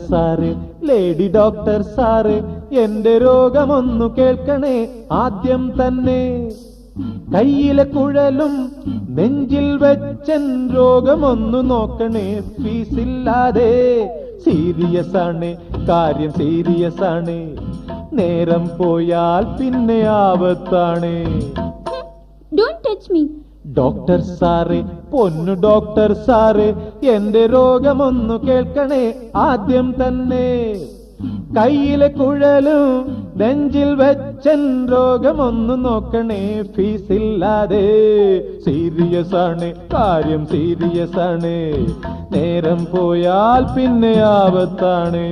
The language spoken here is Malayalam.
സാറ്, ലേഡി ഡോക്ടർ സാറ്, എന്റെ രോഗമൊന്നു കേൾക്കണേ ആദ്യം തന്നെ. കയ്യിലെ കുഴലും നെഞ്ചിൽ വെച്ചൻ രോഗമൊന്നു നോക്കണേ ഫീസില്ലാതെ. സീരിയസ് ആണ് കാര്യം, സീരിയസ് ആണ്, നേരം പോയാൽ പിന്നെ ആപത്താണ്. Don't touch me. Doctor sir, പൊന്നു ഡോക്ടർ സാറ്, എന്റെ രോഗമൊന്നു കേൾക്കണേ ആദ്യം തന്നെ. കയ്യിലെ കുഴലും നെഞ്ചിൽ വെച്ചൻ രോഗമൊന്നു നോക്കണേ ഫീസില്ലാതെ. സീരിയസ് ആണ് കാര്യം, സീരിയസ് ആണ്, നേരം പോയാൽ പിന്നെ ആപത്താണ്.